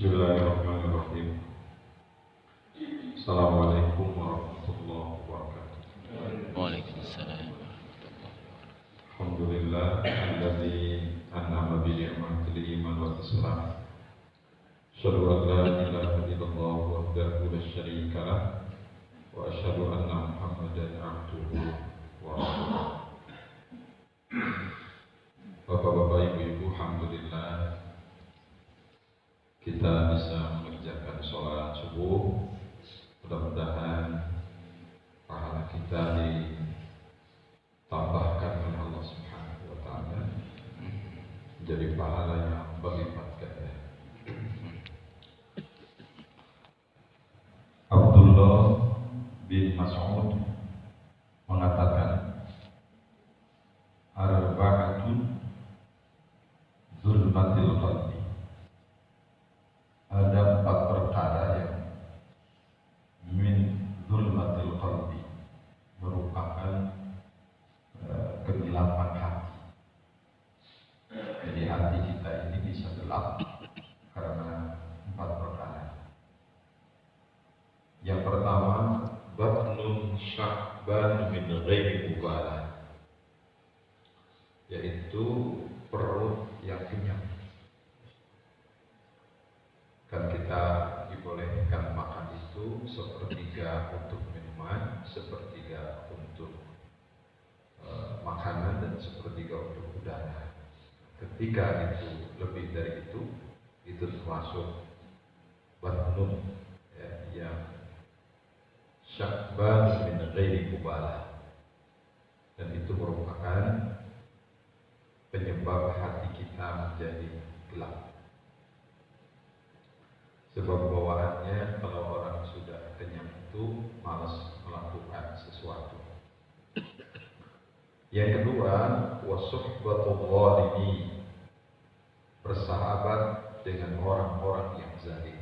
Bismillahirrahmanirrahim. Assalamualaikum warahmatullahi wabarakatuh. Waalaikumsalam. Alhamdulillah alladzi an'ama bi ni'matil iman wal islam. Asyhadu an la ilaha illallah wahdahu la syarika lah wa asyhadu anna Muhammadan abduhu wa rasuluh. Bapak-bapak, ibu-ibu, alhamdulillah kita bisa mengerjakan sholat subuh. Mudah-mudahan pahala kita ditambahkan oleh Allah Subhanahu wa Ta'ala menjadi pahala yang berlipat ganda. Abdullah bin Mas'ud mengatakan, arba'atun zulmatil qalbi. Ada 4 perkara yang min zulmatil qalbi, merupakan kegelapan hati. Jadi hati kita ini bisa gelap karena 4 perkara. Yang pertama, batnun syahban min ghairi mubalah, yaitu perut yang kenyang. Kan kita dibolehkan makan itu sepertiga untuk minuman, sepertiga untuk makanan, dan sepertiga untuk udara. Ketika itu lebih dari itu termasuk batnun, ya, yang syakban min ghairi mubalah, dan itu merupakan penyebab hati kita menjadi gelap. Sebab bawaannya kalau orang sudah kenyang itu malas melakukan sesuatu. Yang kedua, wasuhbatul zalimin, bersahabat dengan orang-orang yang zalim.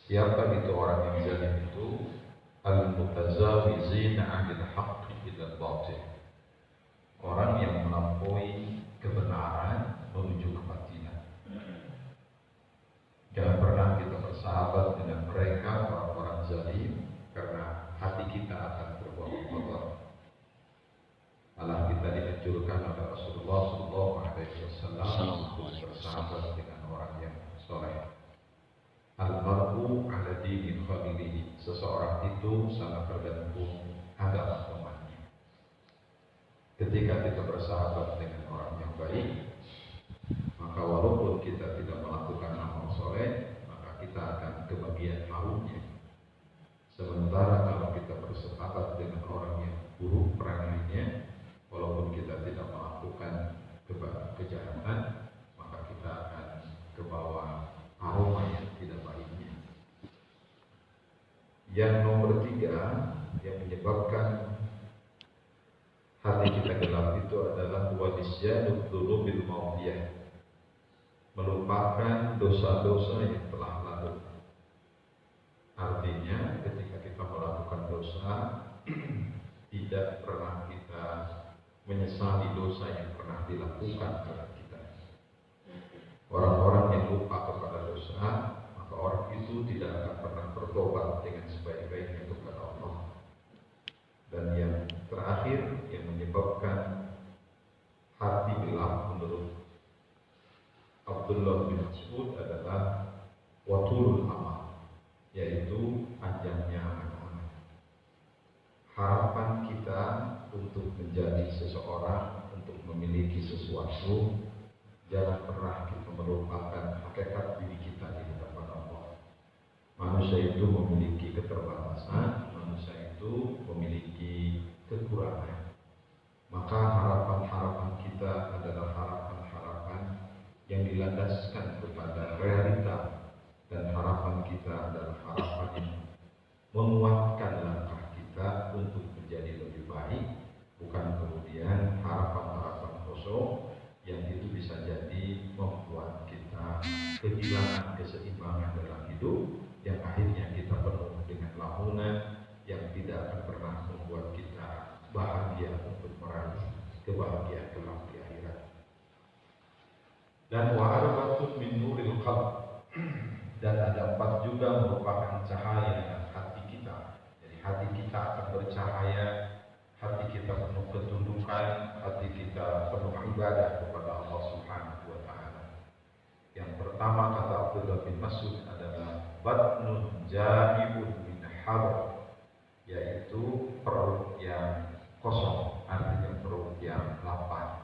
Siapa itu orang yang zalim itu? Al-mutazawizina 'anil haqqi ila batil, orang yang melampaui kebenaran menuju kebatilan. Jangan pernah kita bersahabat dengan mereka, orang-orang zalim, karena hati kita akan berbau kotor. Malah kita dianjurkan oleh Rasulullah SAW untuk bersahabat dengan orang yang soleh. Al-mar'u ala dini khalilihi, seseorang itu sangat tergantung agama temannya. Ketika kita bersahabat dengan orang yang baik, maka walaupun kita tidak melakukan amal soleh, maka kita akan kebagian harumnya. Sementara kalau kita bersahabat dengan orang yang buruk perangainya, walaupun kita tidak melakukan kejahatan, maka kita akan kebawa aroma yang tidak baiknya. Yang nomor 3 yang menyebabkan hati kita gelap itu adalah wadisyanud dzunubil maudiyah, melupakan dosa-dosa yang telah lalu. Artinya ketika kita melakukan dosa, tidak pernah kita menyesali dosa yang pernah dilakukan kepada kita. Orang-orang yang lupa kepada dosa, maka orang itu tidak akan pernah bertobat dengan sebaik-baiknya kepada Allah. Dan yang terakhir yang menyebabkan hati gelap menurut Abdullah bin Mas'ud adalah watulul amal, yaitu panjangnya angan-angan. Harapan kita untuk menjadi seseorang, untuk memiliki sesuatu, jangan pernah kita melupakan hakikat diri kita di hadapan Allah. Manusia itu memiliki keterbatasan, manusia itu memiliki kekurangan. Maka harapan-harapan kita adalah harapan-harapan yang dilandaskan kepada realita, dan harapan kita adalah harapan yang menguatkan langkah kita untuk menjadi lebih baik, bukan kemudian harapan-harapan kosong yang itu bisa jadi membuat kita kehilangan keseimbangan dalam hidup, yang akhirnya kita penuh dengan lamunan yang tidak akan pernah membuat kita bahagia untuk meraih kebahagiaan kelak di akhirat. Dan wa'arabatun min nuril qalb, Dan ada 4 juga merupakan cahaya hati kita. Jadi hati kita akan bercahaya, hati kita penuh ketundukan, hati kita penuh ibadah kepada Allah Subhanahu wa taala. Yang pertama kata Abdullah bin Mas'ud adalah batnun jahibun min hadar, yaitu perut yang kosong, artinya perut yang lapar.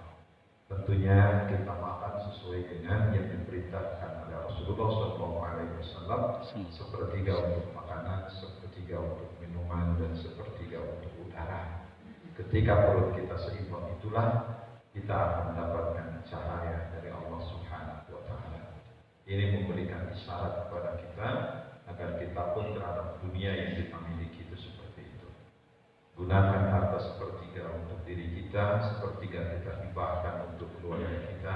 Tentunya kita makan sesuai dengan yang diperintahkan oleh Rasulullah SAW, sepertiga untuk makanan, sepertiga untuk minuman, dan sepertiga untuk udara. Ketika perut kita seimbang itulah kita akan mendapatkan cahaya dari Allah Subhanahu wa taala. Ini memberikan isyarat kepada kita agar kita pun terhadap dunia yang kita miliki itu seperti itu. Gunakan harta sepertiga untuk diri kita, sepertiga kita hibahkan untuk keluarga kita,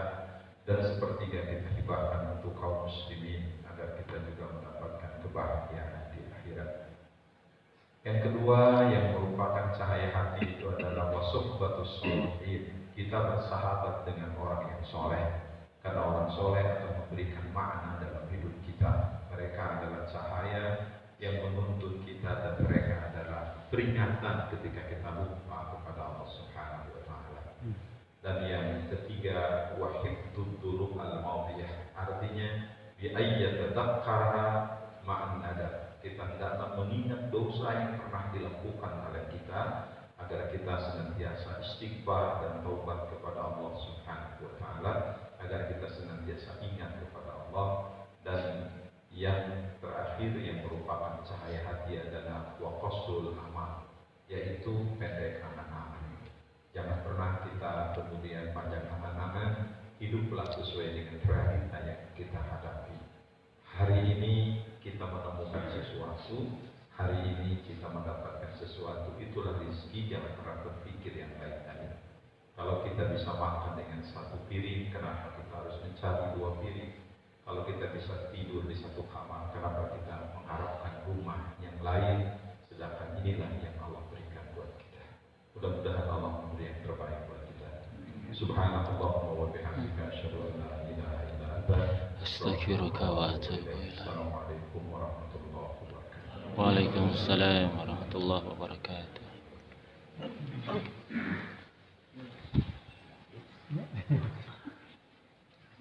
dan sepertiga kita hibahkan untuk kaum muslimin agar kita juga mendapatkan kebahagiaan di akhirat. Yang kedua yang merupakan cahaya hati itu adalah wasuhbatus sholihin. Kita bersahabat dengan orang yang soleh, karena orang soleh akan memberikan makna dalam hidup kita. Mereka adalah cahaya yang menuntun kita, dan mereka adalah peringatan ketika kita lupa kepada Allah Subhanahu wa taala. Dan yang ketiga wahidud durub al-maudiyah, artinya bi ayyatadzakkara ma'an nadab. Kita hendaknya mengingat dosa yang pernah dilakukan oleh kita agar kita senantiasa istighfar dan taubat kepada Allah Subhanahu wa taala, agar kita senantiasa ingat kepada Allah. Dan yang terakhir yang merupakan cahaya hati adalah waqasul amal, yaitu pendek angan-angan. Jangan pernah kita kemudian panjang angan-angan, hiduplah sesuai dengan realita yang kita hadapi. Hari ini kita menemukan sesuatu, hari ini kita mendapatkan sesuatu, itulah rezeki. Jangan pernah berpikir yang lain-lain. Kalau kita bisa makan dengan 1 piring, kenapa kita harus mencari 2 piring? Kalau kita bisa tidur di 1 kamar, kenapa kita mengharapkan rumah yang lain? Sedangkan inilah yang Allah berikan buat kita. Mudah-mudahan Allah memberi yang terbaik buat kita. Subhanallah wa bihamdika asyhadu an la ilaha illa anta astaghfiruka wa atubu ilaik. Assalamualaikum warahmatullahi wabarakatuh. Waalaikumsalam warahmatullahi wabarakatuh.